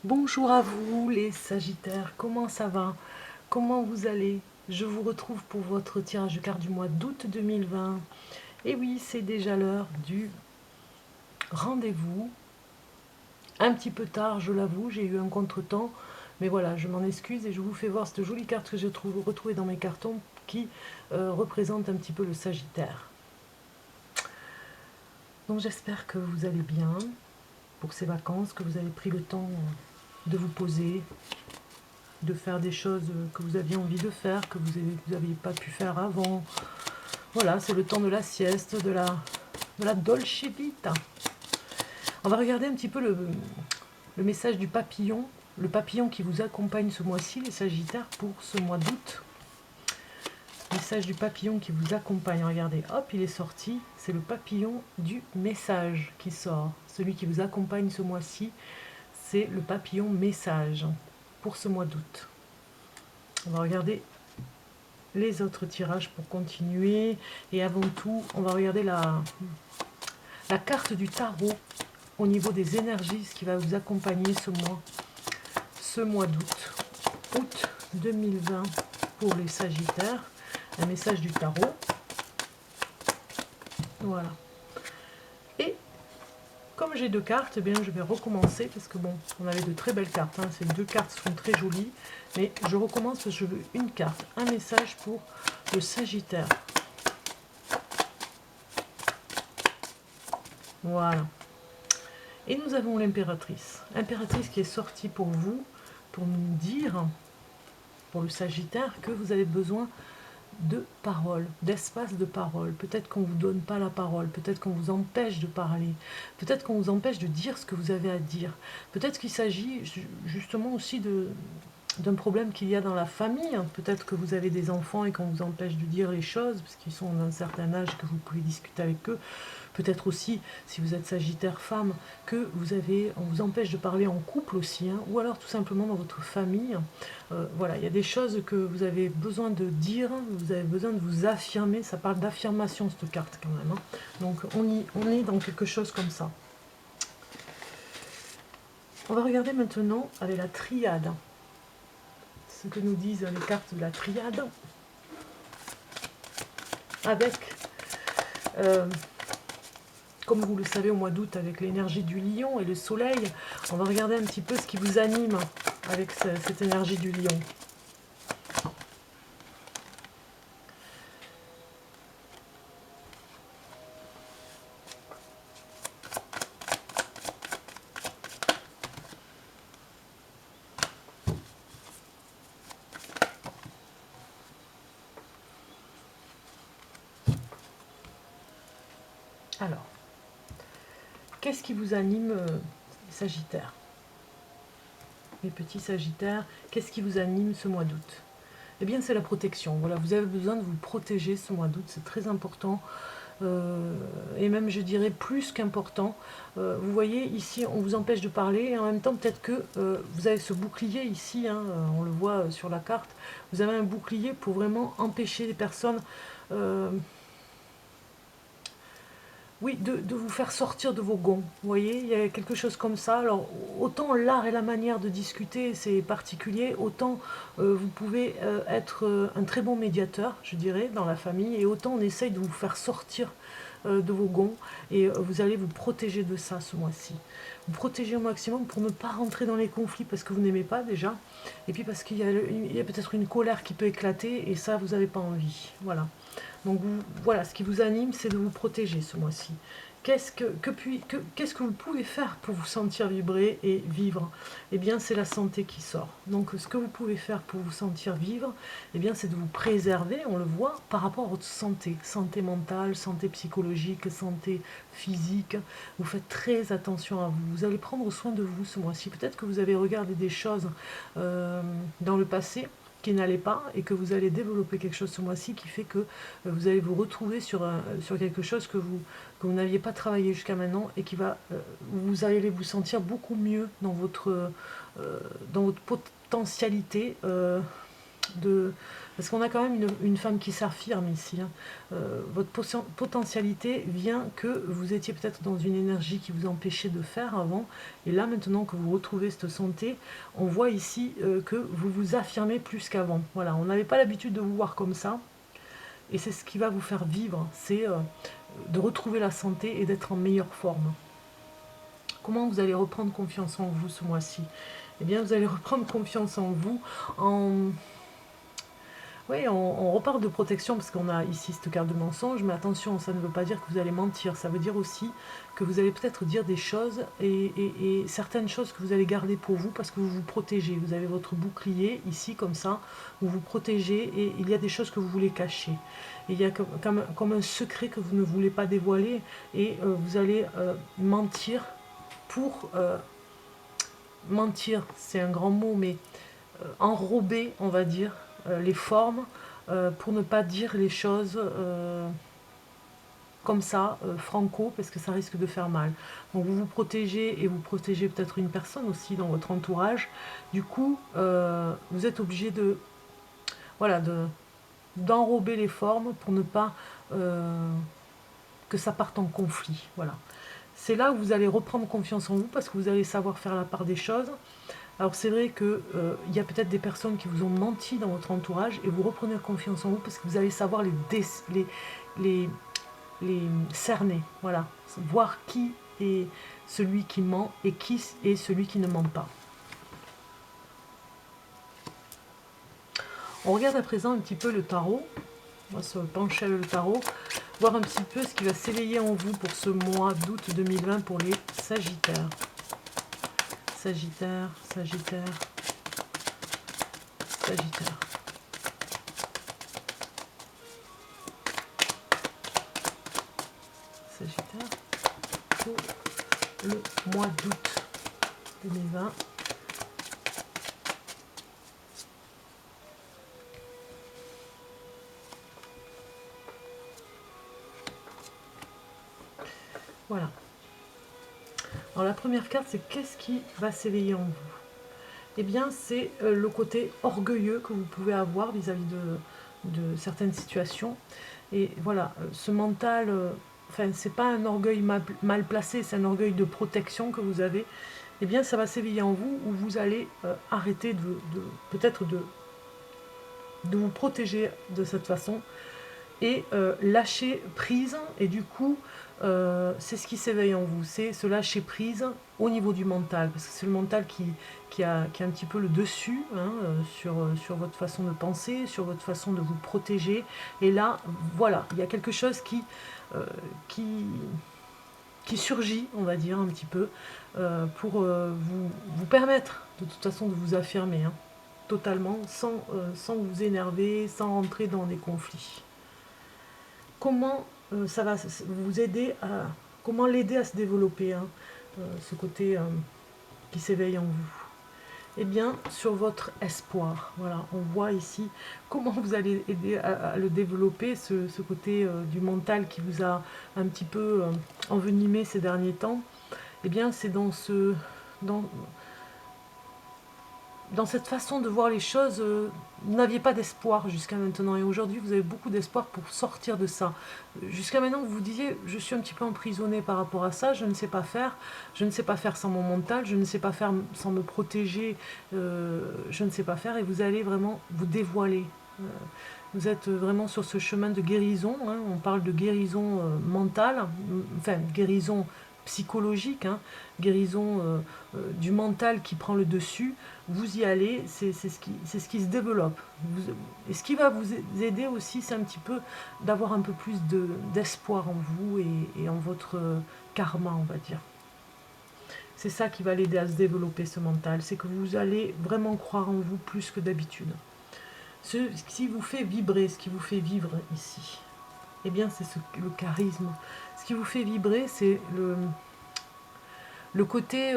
Bonjour à vous les Sagittaires, comment ça va? Comment vous allez? Je vous retrouve pour votre tirage de cartes du mois d'août 2020. Et oui, c'est déjà l'heure du rendez-vous. Un petit peu tard, je l'avoue, j'ai eu un contretemps. Mais voilà, je m'en excuse et je vous fais voir cette jolie carte que j'ai retrouvée dans mes cartons qui représente un petit peu le Sagittaire. Donc j'espère que vous allez bien pour ces vacances, que vous avez pris le temps de vous poser, de faire des choses que vous aviez envie de faire, que vous n'aviez pas pu faire avant. Voilà, c'est le temps de la sieste, de la dolce vita. On va regarder un petit peu le message du papillon, le papillon qui vous accompagne ce mois-ci, les Sagittaires, pour ce mois d'août. Message du papillon qui vous accompagne, regardez, hop, il est sorti, c'est le papillon du message qui sort. Celui qui vous accompagne ce mois-ci, c'est le papillon message pour ce mois d'août. On va regarder les autres tirages pour continuer. Et avant tout, on va regarder la carte du tarot au niveau des énergies, ce qui va vous accompagner ce mois d'août. Août 2020 pour les Sagittaires. Un message du tarot. Voilà. Et comme j'ai deux cartes, eh bien, je vais recommencer parce que bon, on avait de très belles cartes. Hein. Ces deux cartes sont très jolies. Mais je recommence parce que je veux une carte, un message pour le Sagittaire. Voilà. Et nous avons l'impératrice. Impératrice qui est sortie pour vous, pour nous dire, pour le Sagittaire, que vous avez besoin de parole, d'espace de parole. Peut-être qu'on ne vous donne pas la parole, peut-être qu'on vous empêche de parler, peut-être qu'on vous empêche de dire ce que vous avez à dire. Peut-être qu'il s'agit justement aussi d'un problème qu'il y a dans la famille. Peut-être que vous avez des enfants et qu'on vous empêche de dire les choses parce qu'ils sont d'un certain âge que vous pouvez discuter avec eux. Peut-être aussi, si vous êtes Sagittaire femme, que on vous empêche de parler en couple aussi, hein, ou alors tout simplement dans votre famille. Voilà, il y a des choses que vous avez besoin de dire, vous avez besoin de vous affirmer. Ça parle d'affirmation cette carte quand même. Hein. Donc on est dans quelque chose comme ça. On va regarder maintenant avec la triade. Ce que nous disent les cartes de la triade. Avec... comme vous le savez, au mois d'août, avec l'énergie du lion et le soleil, on va regarder un petit peu ce qui vous anime avec cette énergie du lion. Alors, qu'est-ce qui vous anime, Sagittaire? Mes petits Sagittaires, qu'est-ce qui vous anime ce mois d'août? Eh bien, c'est la protection. Voilà, vous avez besoin de vous protéger ce mois d'août, c'est très important. Et même, je dirais, plus qu'important. Vous voyez, ici, on vous empêche de parler, et en même temps, peut-être que vous avez ce bouclier ici, hein, on le voit sur la carte, vous avez un bouclier pour vraiment empêcher les personnes... oui, de vous faire sortir de vos gonds. Vous voyez, il y a quelque chose comme ça. Alors, autant l'art et la manière de discuter, c'est particulier, autant vous pouvez être un très bon médiateur, je dirais, dans la famille, et autant on essaye de vous faire sortir de vos gonds, et vous allez vous protéger de ça ce mois-ci. Vous protéger au maximum pour ne pas rentrer dans les conflits parce que vous n'aimez pas déjà, et puis parce qu'il y a peut-être une colère qui peut éclater, et ça, vous n'avez pas envie. Voilà. Donc voilà, ce qui vous anime, c'est de vous protéger ce mois-ci. Qu'est-ce que vous pouvez faire pour vous sentir vibrer et vivre? Eh bien, c'est la santé qui sort. Donc, ce que vous pouvez faire pour vous sentir vivre, eh bien, c'est de vous préserver, on le voit, par rapport à votre santé. Santé mentale, santé psychologique, santé physique. Vous faites très attention à vous. Vous allez prendre soin de vous ce mois-ci. Peut-être que vous avez regardé des choses dans le passé qui n'allait pas et que vous allez développer quelque chose ce mois-ci qui fait que vous allez vous retrouver sur quelque chose que vous n'aviez pas travaillé jusqu'à maintenant et qui va vous allez vous sentir beaucoup mieux dans votre potentialité Parce qu'on a quand même une femme qui s'affirme ici. Hein. Votre potentialité vient que vous étiez peut-être dans une énergie qui vous empêchait de faire avant. Et là, maintenant que vous retrouvez cette santé, on voit ici que vous vous affirmez plus qu'avant. Voilà, on n'avait pas l'habitude de vous voir comme ça. Et c'est ce qui va vous faire vivre. C'est de retrouver la santé et d'être en meilleure forme. Comment vous allez reprendre confiance en vous ce mois-ci? Eh bien, vous allez reprendre confiance en vous en... Oui, on reparle de protection parce qu'on a ici cette carte de mensonge, mais attention, ça ne veut pas dire que vous allez mentir, ça veut dire aussi que vous allez peut-être dire des choses et certaines choses que vous allez garder pour vous parce que vous vous protégez. Vous avez votre bouclier ici comme ça, vous vous protégez et il y a des choses que vous voulez cacher. Et il y a comme un secret que vous ne voulez pas dévoiler et vous allez mentir pour... mentir, c'est un grand mot, mais enrober, on va dire, les formes pour ne pas dire les choses comme ça, franco, parce que ça risque de faire mal. Donc vous vous protégez et vous protégez peut-être une personne aussi dans votre entourage. Du coup, vous êtes obligé de, voilà, d'enrober les formes pour ne pas que ça parte en conflit. Voilà. C'est là où vous allez reprendre confiance en vous parce que vous allez savoir faire la part des choses. Alors c'est vrai qu'il y a peut-être des personnes qui vous ont menti dans votre entourage et vous reprenez confiance en vous parce que vous allez savoir les cerner, voilà, voir qui est celui qui ment et qui est celui qui ne ment pas. On regarde à présent un petit peu le tarot, on va se pencher le tarot, voir un petit peu ce qui va s'éveiller en vous pour ce mois d'août 2020 pour les Sagittaires. Sagittaire, Sagittaire, Sagittaire. Sagittaire pour le mois d'août 2020. Voilà. Alors la première carte, c'est qu'est-ce qui va s'éveiller en vous? Eh bien, c'est le côté orgueilleux que vous pouvez avoir vis-à-vis de certaines situations. Et voilà, ce mental, enfin, c'est pas un orgueil mal placé, c'est un orgueil de protection que vous avez. Eh bien, ça va s'éveiller en vous, où vous allez arrêter peut-être de vous protéger de cette façon et lâcher prise. Et du coup, c'est ce qui s'éveille en vous, c'est ce lâcher prise au niveau du mental, parce que c'est le mental qui a un petit peu le dessus hein, sur votre façon de penser, sur votre façon de vous protéger. Et là, voilà, il y a quelque chose qui surgit, on va dire, un petit peu, pour vous permettre de toute façon de vous affirmer, hein, totalement, sans vous énerver, sans rentrer dans des conflits. Comment ça va vous aider à... Comment l'aider à se développer, hein, ce côté qui s'éveille en vous? Eh bien, sur votre espoir. Voilà, on voit ici comment vous allez aider à le développer, ce côté du mental qui vous a un petit peu envenimé ces derniers temps. Eh bien, c'est dans cette façon de voir les choses, vous n'aviez pas d'espoir jusqu'à maintenant. Et aujourd'hui, vous avez beaucoup d'espoir pour sortir de ça. Jusqu'à maintenant, vous vous disiez, je suis un petit peu emprisonné par rapport à ça, je ne sais pas faire. Je ne sais pas faire sans mon mental, je ne sais pas faire sans me protéger, je ne sais pas faire. Et vous allez vraiment vous dévoiler. Vous êtes vraiment sur ce chemin de guérison. Hein. On parle de guérison mentale, enfin, guérison psychologique, hein, guérison du mental qui prend le dessus. Vous y allez, c'est ce qui se développe. Et ce qui va vous aider aussi, c'est un petit peu d'avoir un peu plus d'espoir en vous et en votre karma, on va dire. C'est ça qui va l'aider à se développer, ce mental. C'est que vous allez vraiment croire en vous plus que d'habitude. Ce qui vous fait vibrer, ce qui vous fait vivre ici, eh bien c'est le charisme. Ce qui vous fait vibrer, c'est le côté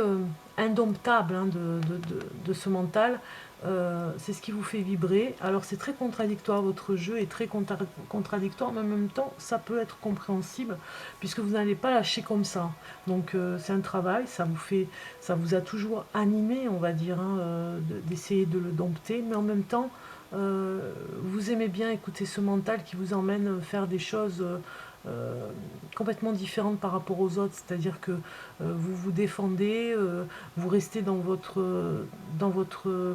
indomptable hein, de ce mental, c'est ce qui vous fait vibrer. Alors c'est très contradictoire, votre jeu est très contradictoire, mais en même temps ça peut être compréhensible puisque vous n'allez pas lâcher comme ça. Donc c'est un travail, ça vous a toujours animé, on va dire, hein, d'essayer de le dompter, mais en même temps vous aimez bien écouter ce mental qui vous emmène faire des choses complètement différentes par rapport aux autres, c'est-à-dire que vous vous défendez, vous restez dans votre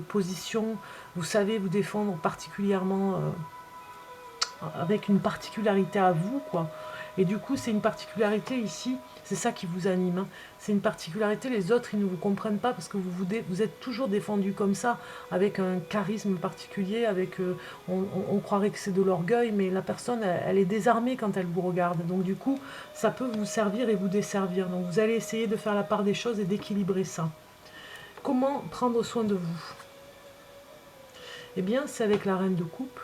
position, vous savez vous défendre particulièrement avec une particularité à vous, quoi. Et du coup, c'est une particularité ici, c'est ça qui vous anime. Hein. C'est une particularité, les autres, ils ne vous comprennent pas parce que vous êtes toujours défendu comme ça, avec un charisme particulier, avec, on croirait que c'est de l'orgueil, mais la personne, elle est désarmée quand elle vous regarde. Donc du coup, ça peut vous servir et vous desservir. Donc vous allez essayer de faire la part des choses et d'équilibrer ça. Comment prendre soin de vous? Eh bien, c'est avec la reine de coupe,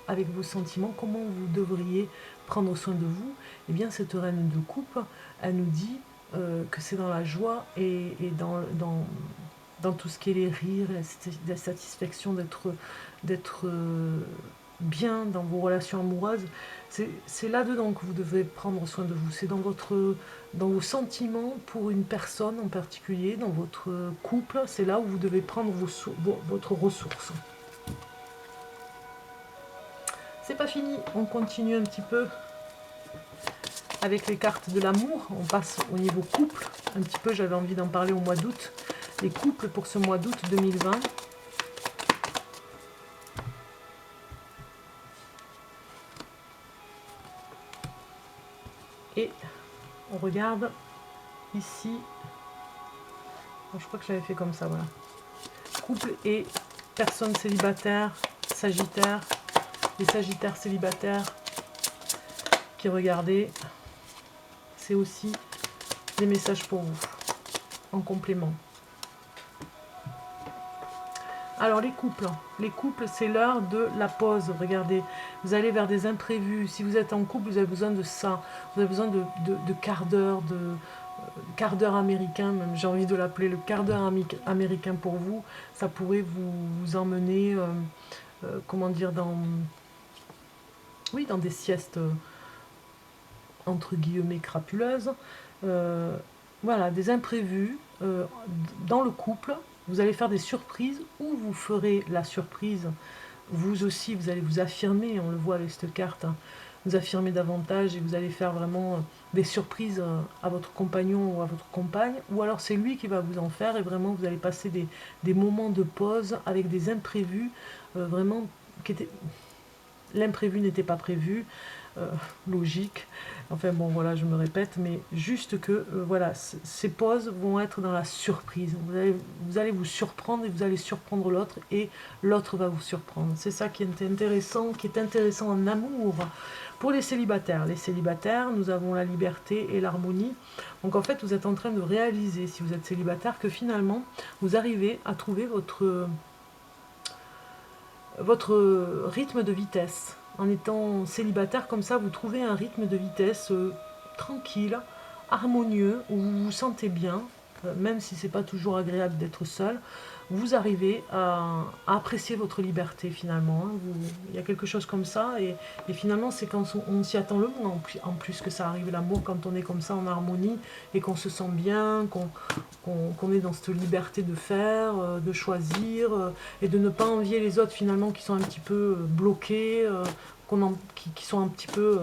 avec vos sentiments, comment vous devriez prendre soin de vous. Eh bien, cette reine de coupe, elle nous dit que c'est dans la joie et dans tout ce qui est les rires, la satisfaction d'être bien dans vos relations amoureuses. C'est là-dedans que vous devez prendre soin de vous. C'est dans vos sentiments pour une personne en particulier, dans votre couple. C'est là où vous devez prendre votre ressource. C'est pas fini, on continue un petit peu avec les cartes de l'amour. On passe au niveau couple. Un petit peu, j'avais envie d'en parler au mois d'août. Les couples pour ce mois d'août 2020. Et on regarde ici. Je crois que je l'avais fait comme ça, voilà. Couple et personnes célibataires, sagittaires, les sagittaires célibataires qui regardaient. C'est aussi des messages pour vous, en complément. Alors les couples c'est l'heure de la pause. Regardez, vous allez vers des imprévus. Si vous êtes en couple, vous avez besoin de ça. Vous avez besoin de quart d'heure, quart d'heure américain, même j'ai envie de l'appeler le quart d'heure américain pour vous. Ça pourrait vous emmener, comment dire, dans des siestes entre guillemets crapuleuses. Voilà, des imprévus dans le couple. Vous allez faire des surprises ou vous ferez la surprise. Vous aussi, vous allez vous affirmer, on le voit avec cette carte, hein, vous affirmer davantage et vous allez faire vraiment des surprises à votre compagnon ou à votre compagne. Ou alors c'est lui qui va vous en faire et vraiment vous allez passer des moments de pause avec des imprévus, vraiment, l'imprévu n'était pas prévu. Logique. Enfin bon, voilà, je me répète, mais juste que, voilà, ces pauses vont être dans la surprise. Vous allez vous surprendre et vous allez surprendre l'autre et l'autre va vous surprendre. C'est ça qui est intéressant en amour. Pour les célibataires, nous avons la liberté et l'harmonie. Donc en fait, vous êtes en train de réaliser, si vous êtes célibataire, que finalement, vous arrivez à trouver votre rythme de vitesse. En étant célibataire comme ça, vous trouvez un rythme de vitesse tranquille, harmonieux, où vous vous sentez bien, même si c'est pas toujours agréable d'être seul. Vous arrivez à apprécier votre liberté finalement. Hein. Il y a quelque chose comme ça et finalement c'est quand on s'y attend le moins en plus que ça arrive l'amour, quand on est comme ça en harmonie et qu'on se sent bien, qu'on est dans cette liberté de faire, de choisir et de ne pas envier les autres finalement qui sont un petit peu bloqués, qui sont un petit peu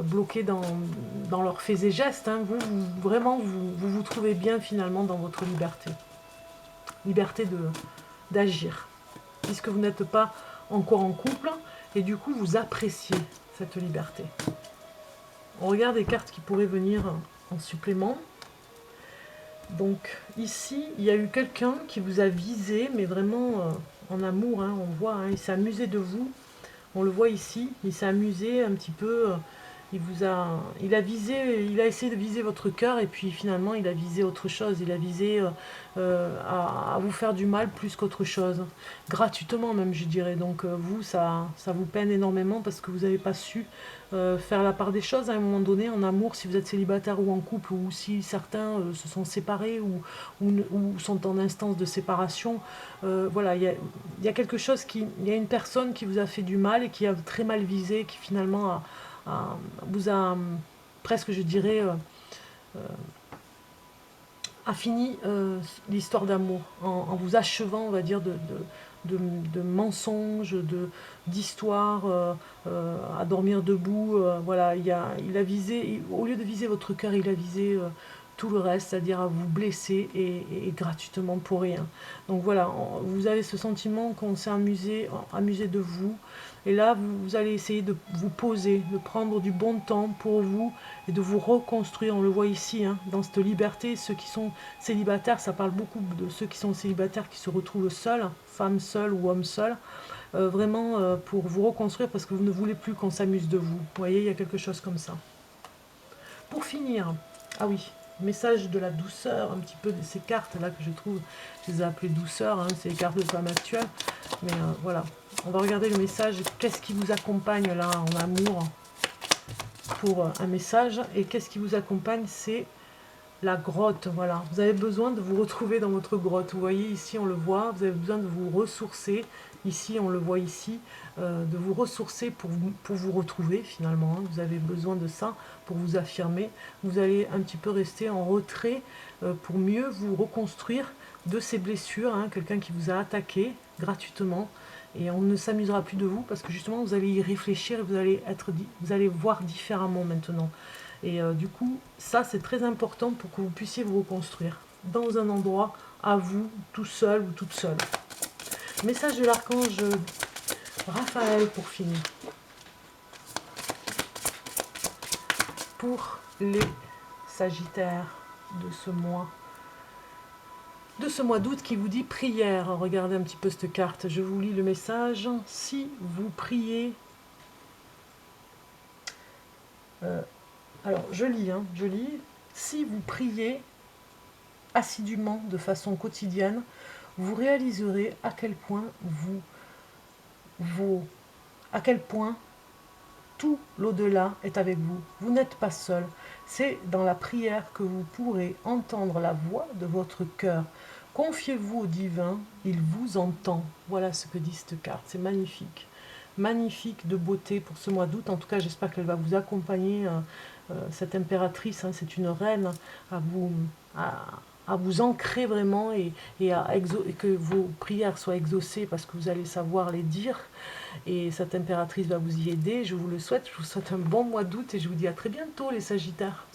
bloqués dans leurs faits et gestes. Hein. Vous trouvez bien finalement dans votre liberté. Liberté d'agir, puisque vous n'êtes pas encore en couple, et du coup vous appréciez cette liberté. On regarde les cartes qui pourraient venir en supplément. Donc ici, il y a eu quelqu'un qui vous a visé, mais vraiment en amour, hein, on voit, hein, il s'est amusé de vous, on le voit ici, il s'est amusé un petit peu, il a essayé de viser votre cœur et puis finalement il a visé autre chose. Il a visé à vous faire du mal plus qu'autre chose. Gratuitement même, je dirais. Donc vous, ça vous peine énormément parce que vous n'avez pas su faire la part des choses à un moment donné en amour, si vous êtes célibataire ou en couple, ou si certains se sont séparés ou sont en instance de séparation. Voilà, il y a quelque chose il y a une personne qui vous a fait du mal et qui a très mal visé, qui finalement vous a presque, je dirais, a fini l'histoire d'amour en vous achevant, on va dire, de mensonges, d'histoires à dormir debout. Voilà, il a visé, au lieu de viser votre cœur, il a visé tout le reste, c'est-à-dire à vous blesser et gratuitement pour rien. Donc voilà, vous avez ce sentiment qu'on s'est amusé de vous. Et là, vous allez essayer de vous poser, de prendre du bon temps pour vous et de vous reconstruire. On le voit ici, hein, dans cette liberté. Ceux qui sont célibataires, ça parle beaucoup de ceux qui sont célibataires qui se retrouvent seuls, femmes seules ou hommes seuls, vraiment pour vous reconstruire parce que vous ne voulez plus qu'on s'amuse de vous. Vous voyez, il y a quelque chose comme ça. Pour finir, ah oui, message de la douceur, un petit peu de ces cartes là que je trouve, je les ai appelées douceur, hein, c'est les cartes de femme actuelle, mais voilà, on va regarder le message, qu'est-ce qui vous accompagne là en amour pour un message, et qu'est-ce qui vous accompagne, c'est la grotte, voilà, vous avez besoin de vous retrouver dans votre grotte, vous voyez ici on le voit, vous avez besoin de vous ressourcer, ici on le voit ici, de vous ressourcer pour vous retrouver finalement, hein. Vous avez besoin de ça pour vous affirmer, vous allez un petit peu rester en retrait pour mieux vous reconstruire de ces blessures, hein, quelqu'un qui vous a attaqué gratuitement, et on ne s'amusera plus de vous parce que justement vous allez y réfléchir et vous allez voir différemment maintenant. Et du coup, ça c'est très important pour que vous puissiez vous reconstruire dans un endroit à vous, tout seul ou toute seule. Message de l'archange Raphaël pour finir. Pour les Sagittaires de ce mois. De ce mois d'août qui vous dit prière. Regardez un petit peu cette carte. Je vous lis le message. Si vous priez... alors, je lis. Si vous priez assidûment de façon quotidienne, vous réaliserez à quel point à quel point tout l'au-delà est avec vous. Vous n'êtes pas seul. C'est dans la prière que vous pourrez entendre la voix de votre cœur. Confiez-vous au divin, il vous entend. Voilà ce que dit cette carte. C'est magnifique. Magnifique de beauté pour ce mois d'août. En tout cas, j'espère qu'elle va vous accompagner. Cette impératrice, hein, c'est une reine à vous ancrer vraiment et que vos prières soient exaucées parce que vous allez savoir les dire. Et cette impératrice va vous y aider. Je vous le souhaite. Je vous souhaite un bon mois d'août et je vous dis à très bientôt les Sagittaires.